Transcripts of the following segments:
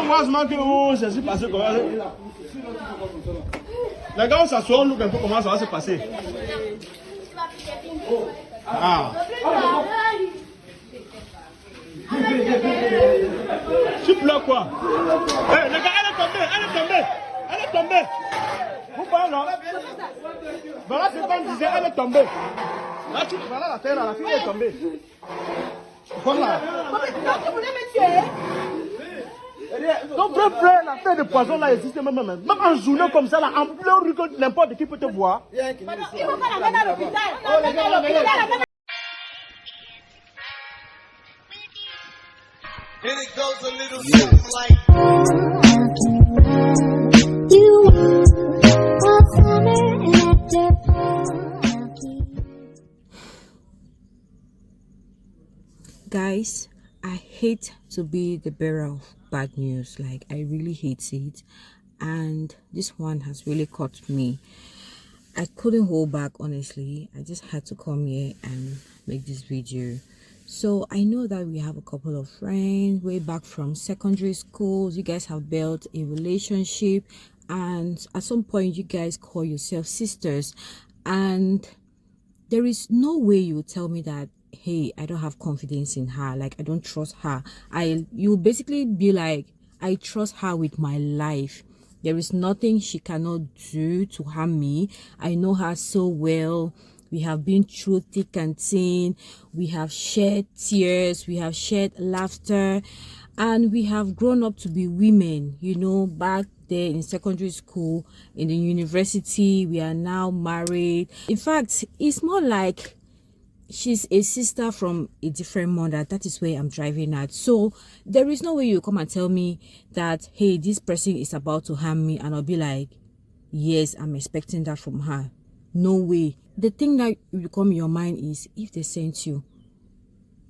on voit seulement que oh, ça s'est passé comment. Les gars, on s'assoit, on look un peu comment ça va se passer. Ah. Tu pleures quoi? Hey, les gars, elle est tombée, elle est tombée, elle est tombée. Vous parlez non? Voilà ce qu'on disait, elle est tombée. Là, voilà la terre, la fille est tombée. Voilà. Tu voulais me tuer? Donc, pleure, la terre de poison là existe même en journée comme ça, là, en plein rue que n'importe qui peut te voir. Il faut qu'on l'amène à l'hôpital. And it goes a little something like Guys, I hate to be the bearer of bad news. Like, I really hate it, and this one has really caught me. I couldn't hold back, honestly. I just had to come here and make this video. So I know that we have a couple of friends way back from secondary schools. You guys have built a relationship, and at some point you guys call yourself sisters, and there is no way you will tell me that, hey, I don't have confidence in her, like I don't trust her. You basically be like, I trust her with my life. There is nothing she cannot do to harm me. I know her so well. We have been through thick and thin. We have shared tears. We have shared laughter. And we have grown up to be women, you know, back there in secondary school, in the university. We are now married. In fact, it's more like she's a sister from a different mother. That is where I'm driving at. So there is no way you come and tell me that, hey, this person is about to harm me, and I'll be like, yes, I'm expecting that from her. No way. The thing that will come in your mind is, if they sent you,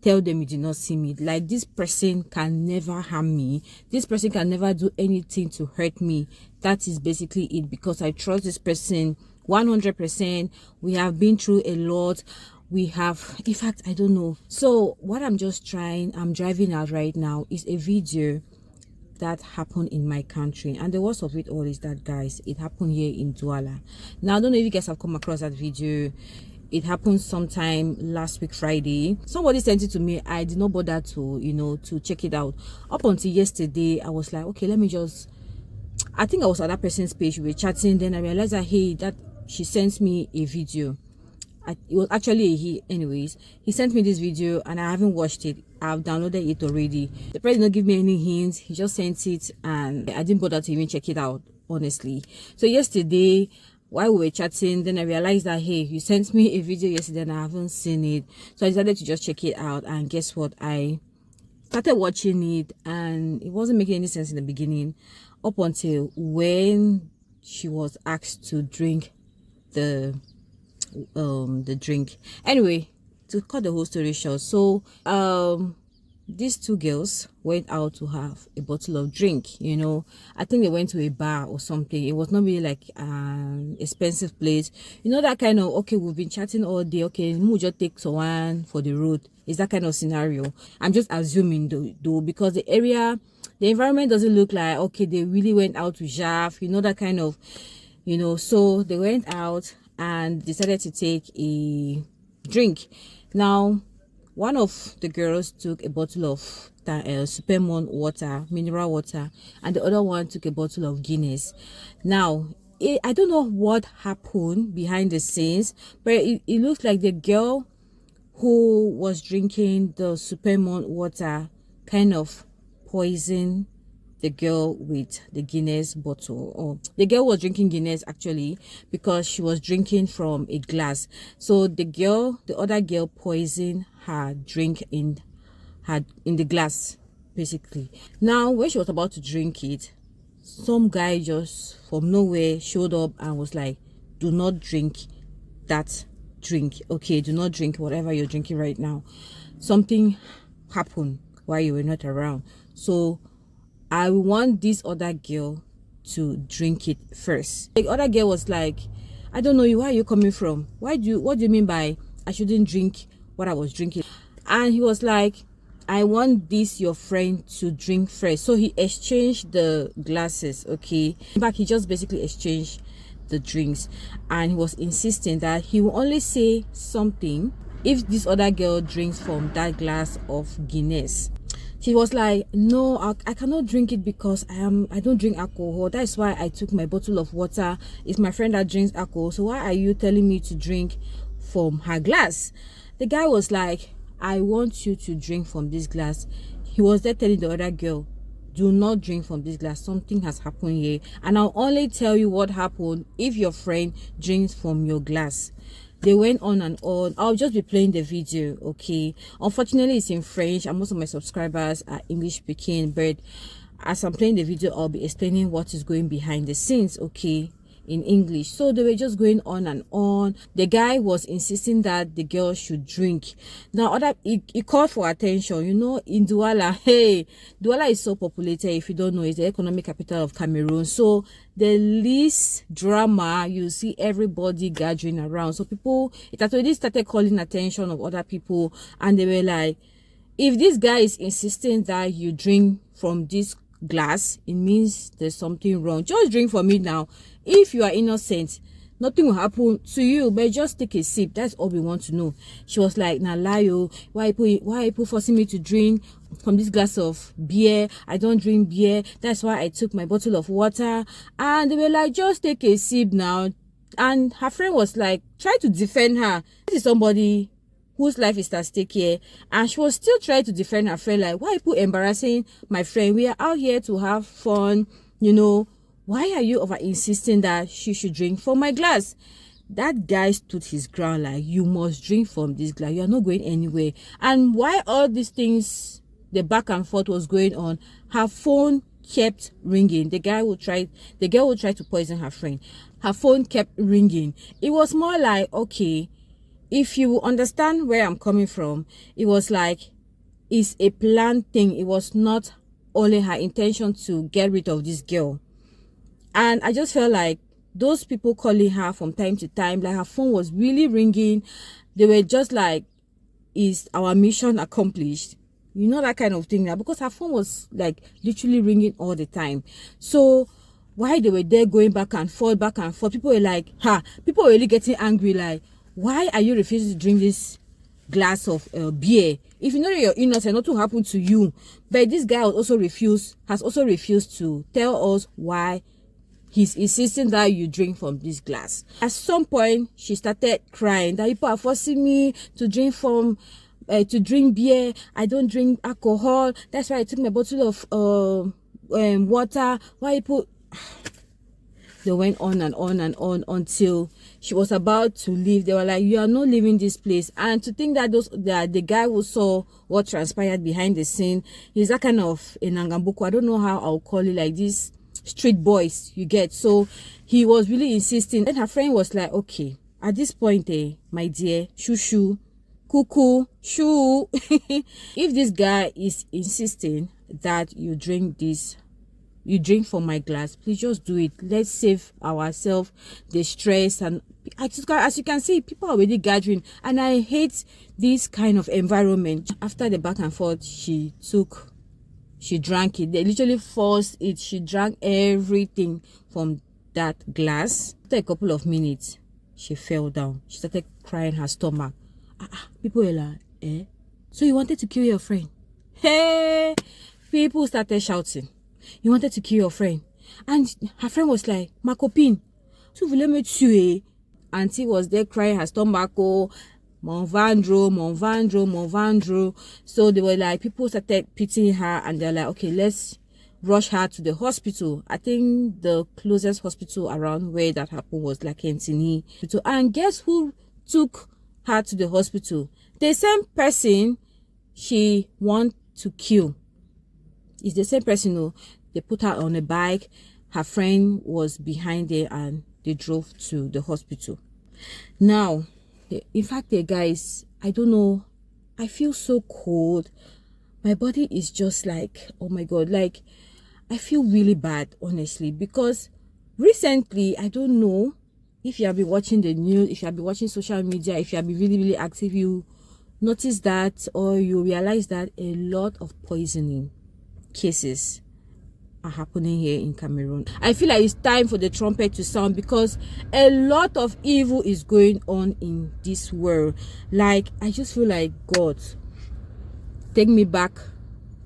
tell them you did not see me. Like, this person can never harm me. This person can never do anything to hurt me. That is basically it, because I trust this person 100%. We have been through a lot. We have, in fact, I don't know. So what I'm driving out right now is a video that happened in my country, and the worst of it all is that, guys, it happened here in Douala. Now, I don't know if you guys have come across that video. It happened sometime last week Friday. Somebody sent it to me. I did not bother to, you know, to check it out. Up until yesterday, I was like, okay, let me just, I think I was on that person's page, we were chatting, then I realized that, hey, that she sent me a video. It was actually a he. Anyways, he sent me this video and I haven't watched it. I've downloaded it already. The person did not give me any hints. He just sent it and I didn't bother to even check it out, honestly. So yesterday, while we were chatting, then I realized that, hey, you sent me a video yesterday and I haven't seen it. So I decided to just check it out, and guess what? I started watching it and it wasn't making any sense in the beginning, up until when she was asked to drink the drink. Anyway, to cut the whole story short, so these two girls went out to have a bottle of drink. You know, I think they went to a bar or something. It was not really like an expensive place, you know, that kind of, okay, we've been chatting all day, okay, we'll just take someone for the road. It's that kind of scenario. I'm just assuming though, because the area, the environment doesn't look like, okay, they really went out to Jaff, you know, that kind of, you know. So they went out and decided to take a drink. Now, one of the girls took a bottle of Supermon water, mineral water, and the other one took a bottle of Guinness. Now, I don't know what happened behind the scenes, but it looks like the girl who was drinking the Supermon water kind of poisoned the girl with the Guinness bottle. Or the girl was drinking Guinness actually because she was drinking from a glass. So the other girl poisoned her drink in the glass, basically. Now, when she was about to drink it, some guy just from nowhere showed up and was like, do not drink that drink. Okay, do not drink whatever you're drinking right now. Something happened while you were not around. So I want this other girl to drink it first. The other girl was like, I don't know you, where are you coming from? What do you mean by I shouldn't drink what I was drinking? And he was like, I want this your friend to drink first. So he exchanged the glasses. Okay, in fact, he just basically exchanged the drinks, and he was insisting that he will only say something if this other girl drinks from that glass of Guinness. She was like, no, I cannot drink it because I don't drink alcohol. That's why I took my bottle of water. It's my friend that drinks alcohol, so why are you telling me to drink from her glass? The guy was like, I want you to drink from this glass. He was there telling the other girl, do not drink from this glass. Something has happened here, and I'll only tell you what happened if your friend drinks from your glass. They went on and on. I'll just be playing the video, okay? Unfortunately, it's in French, and most of my subscribers are English speaking, but as I'm playing the video, I'll be explaining what is going behind the scenes, okay, in English. So they were just going on and on. The guy was insisting that the girl should drink. Now it called for attention, you know. In Douala, hey, Douala is so populated. If you don't know, it's the economic capital of Cameroon. So the least drama, you see everybody gathering around. So people, it already started calling attention of other people, and they were like, if this guy is insisting that you drink from this glass, it means there's something wrong. Just drink from it now. If you are innocent, nothing will happen to you, but just take a sip. That's all we want to know. She was like, nah, Layo, why people forcing me to drink from this glass of beer? I don't drink beer. That's why I took my bottle of water. And they were like, just take a sip now. And her friend was like, try to defend her. This is somebody whose life is at stake here, and she was still trying to defend her friend, like, why people embarrassing my friend? We are out here to have fun, you know. Why are you over insisting that she should drink from my glass? That guy stood his ground, like, you must drink from this glass. You are not going anywhere. And while all these things, the back and forth was going on, her phone kept ringing. The girl would try to poison her friend. Her phone kept ringing. It was more like, okay, if you understand where I'm coming from, it was like, it's a planned thing. It was not only her intention to get rid of this girl. And I just felt like those people calling her from time to time, like her phone was really ringing. They were just like, is our mission accomplished? You know, that kind of thing now, because her phone was like literally ringing all the time. So while they were there going back and forth, people were like, people were really getting angry, like, why are you refusing to drink this glass of beer? If you know that you're innocent, nothing will happen to you. But this guy has also refused to tell us why he's insisting that you drink from this glass. At some point, she started crying that people are forcing me to drink from to drink beer. I don't drink alcohol. That's why I took my bottle of water. Why people? They went on and on and on until she was about to leave. They were like, you are not leaving this place. And to think that the guy who saw what transpired behind the scene, he's that kind of a Nangambuku. I don't know how I'll call it, like these street boys, you get. So he was really insisting. And her friend was like, okay, at this point, my dear, shoo, cuckoo, shoo. If this guy is insisting that you drink from my glass, please just do it. Let's save ourselves the stress. And as you can see, people are already gathering, and I hate this kind of environment. After the back and forth, she drank it. They literally forced it. She drank everything from that glass. After a couple of minutes, she fell down. She started crying her stomach. People were like, eh? So you wanted to kill your friend? Hey! People started shouting. You wanted to kill your friend? And her friend was like, ma copine, tu voulais me tuer? Auntie was there crying her stomach. Oh, mon vendro. So they were like, people started pitying her, and they're like, okay, let's rush her to the hospital. I think the closest hospital around where that happened was like Kentini. And guess who took her to the hospital? The same person she wanted to kill. It's the same person who they put her on a bike. Her friend was behind there, and they drove to the hospital. Now, in fact, guys, I don't know. I feel so cold. My body is just like, oh my God, like I feel really bad, honestly, because recently, I don't know if you have been watching the news, if you have been watching social media, if you have been really, really active, you notice that, or you realize that a lot of poisoning cases are happening here in Cameroon. I feel like it's time for the trumpet to sound, because a lot of evil is going on in this world. Like, I just feel like, God, take me back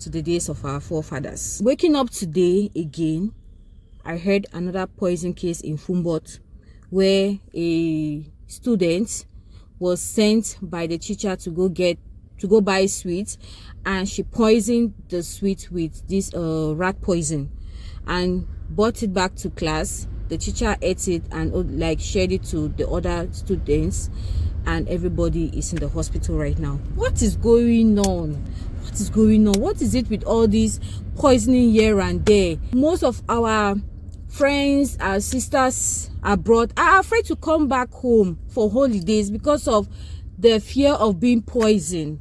to the days of our forefathers. Waking up today again, I heard another poison case in Fumbot, where a student was sent by the teacher to go buy sweets, and she poisoned the sweet with this rat poison and brought it back to class. The teacher ate it and like shared it to the other students, and everybody is in the hospital right now. What is going on? What is going on? What is it with all these poisoning here and there? Most of our friends, our sisters abroad are afraid to come back home for holidays because of the fear of being poisoned.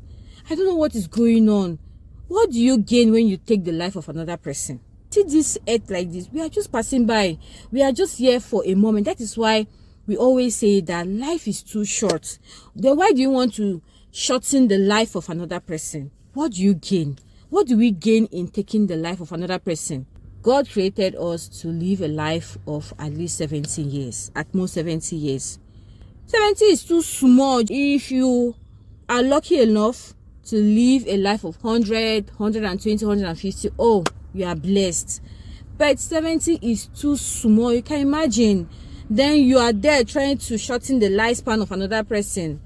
I don't know what is going on. What do you gain when you take the life of another person? See this earth like this, we are just passing by. We are just here for a moment. That is why we always say that life is too short. Then why do you want to shorten the life of another person? What do you gain? What do we gain in taking the life of another person? God created us to live a life of at least 70 years, at most 70 years. 70 is too small. If you are lucky enough to live a life of 100, 120, 150, oh, you are blessed. But 70 is too small. You can imagine. Then you are there trying to shorten the lifespan of another person.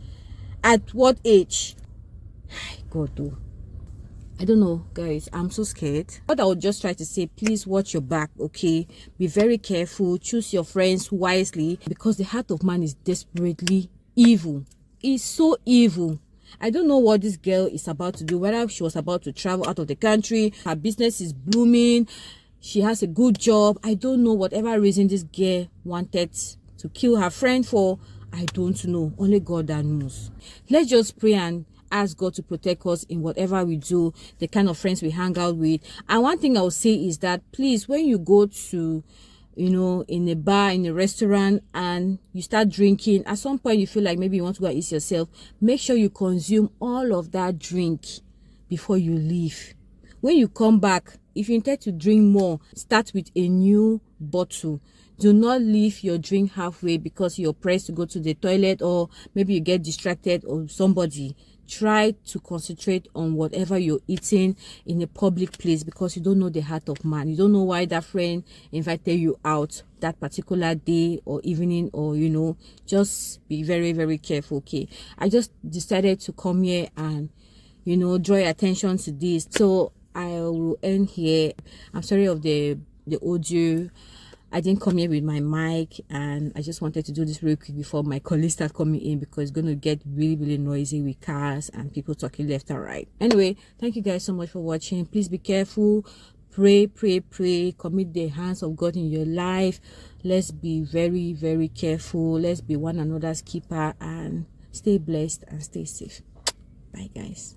At what age? God, though. I don't know, guys. I'm so scared. What I would just try to say, please watch your back, okay? Be very careful. Choose your friends wisely, because the heart of man is desperately evil. It's so evil. I don't know what this girl is about to do, whether she was about to travel out of the country, her business is blooming, she has a good job. I don't know whatever reason this girl wanted to kill her friend for. I don't know. Only God that knows. Let's just pray and ask God to protect us in whatever we do, the kind of friends we hang out with. And one thing I will say is that, please, when you go to, in a bar, in a restaurant, and you start drinking, at some point you feel like maybe you want to go and eat yourself, make sure you consume all of that drink before you leave. When you come back, if you intend to drink more, start with a new bottle. Do not leave your drink halfway because you're pressed to go to the toilet, or maybe you get distracted or somebody. Try to concentrate on whatever you're eating in a public place, because you don't know the heart of man. You don't know why that friend invited you out that particular day or evening, or just be very, very careful. Okay, I just decided to come here and draw your attention to this, so I will end here. I'm sorry of the audio. I didn't come here with my mic, and I just wanted to do this real quick before my colleagues start coming in, because it's going to get really, really noisy with cars and people talking left and right. Anyway, thank you guys so much for watching. Please be careful. Pray, pray, pray. Commit the hands of God in your life. Let's be very, very careful. Let's be one another's keeper, and stay blessed and stay safe. Bye, guys.